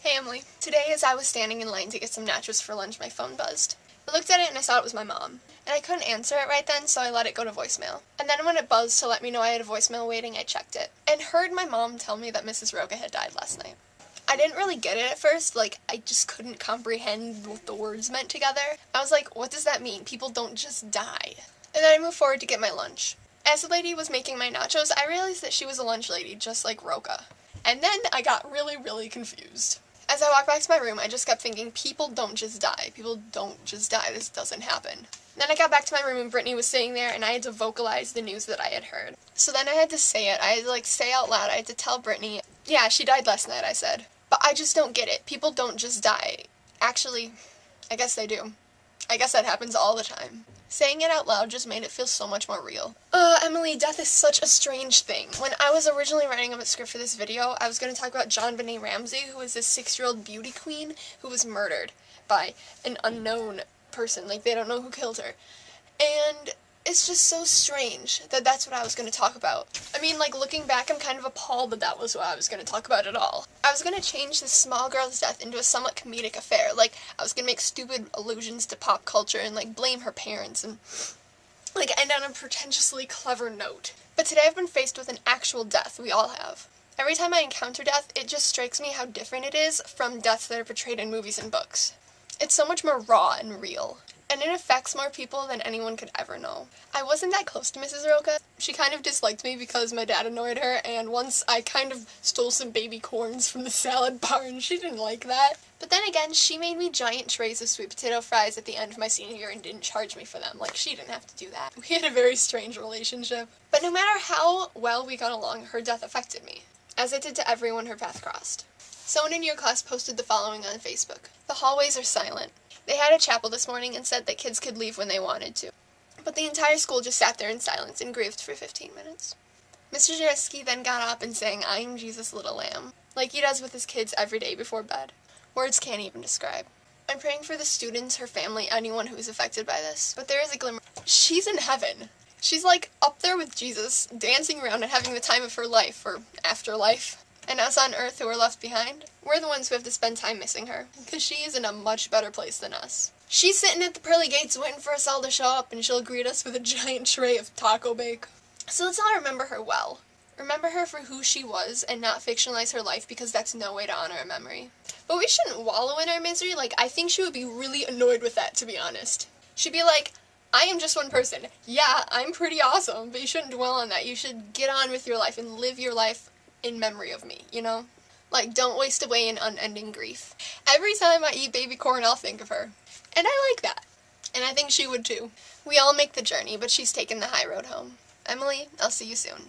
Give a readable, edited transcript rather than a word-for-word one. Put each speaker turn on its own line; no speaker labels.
Hey Emily. Today as I was standing in line to get some nachos for lunch, my phone buzzed. I looked at it and I saw it was my mom. And I couldn't answer it right then, so I let it go to voicemail. And then when it buzzed to let me know I had a voicemail waiting, I checked it. And heard my mom tell me that Mrs. Roca had died last night. I didn't really get it at first, I just couldn't comprehend what the words meant together. I was like, what does that mean? People don't just die. And then I moved forward to get my lunch. As the lady was making my nachos, I realized that she was a lunch lady, just like Roca. And then I got really confused. As I walked back to my room, I just kept thinking, people don't just die. People don't just die. This doesn't happen. Then I got back to my room and Brittany was sitting there and I had to vocalize the news that I had heard. So then I had to say it. I had to say out loud. I had to tell Brittany, yeah, she died last night, I said. But I just don't get it. People don't just die. Actually, I guess they do. I guess that happens all the time. Saying it out loud just made it feel so much more real. Emily, death is such a strange thing. When I was originally writing up a script for this video, I was going to talk about JonBenet Ramsey, who was this 6-year-old beauty queen who was murdered by an unknown person. They don't know who killed her. And it's just so strange that that's what I was going to talk about. I mean, looking back, I'm kind of appalled that that was what I was going to talk about at all. I was going to change this small girl's death into a somewhat comedic affair. I was going to make stupid allusions to pop culture and, blame her parents and, end on a pretentiously clever note. But today I've been faced with an actual death. We all have. Every time I encounter death, it just strikes me how different it is from deaths that are portrayed in movies and books. It's so much more raw and real. And it affects more people than anyone could ever know. I wasn't that close to Mrs. Roca. She kind of disliked me because my dad annoyed her, and once I kind of stole some baby corns from the salad bar and she didn't like that. But then again, she made me giant trays of sweet potato fries at the end of my senior year and didn't charge me for them. She didn't have to do that. We had a very strange relationship. But no matter how well we got along, her death affected me, as it did to everyone her path crossed. Someone in your class posted the following on Facebook. The hallways are silent. They had a chapel this morning and said that kids could leave when they wanted to. But the entire school just sat there in silence and grieved for 15 minutes. Mr. Jareski then got up and sang, "I am Jesus' little lamb," like he does with his kids every day before bed. Words can't even describe. I'm praying for the students, her family, anyone who is affected by this. But there is a glimmer. She's in heaven. She's up there with Jesus, dancing around and having the time of her life, or afterlife. And us on Earth who are left behind, we're the ones who have to spend time missing her, because she is in a much better place than us. She's sitting at the pearly gates waiting for us all to show up, and she'll greet us with a giant tray of taco bake. So let's all remember her well. Remember her for who she was, and not fictionalize her life, because that's no way to honor a memory. But we shouldn't wallow in our misery. I think she would be really annoyed with that, to be honest. She'd be like, I am just one person. Yeah, I'm pretty awesome, but you shouldn't dwell on that. You should get on with your life and live your life in memory of me, you know? Don't waste away in unending grief. Every time I eat baby corn, I'll think of her. And I like that. And I think she would too. We all make the journey, but she's taken the high road home. Emily, I'll see you soon.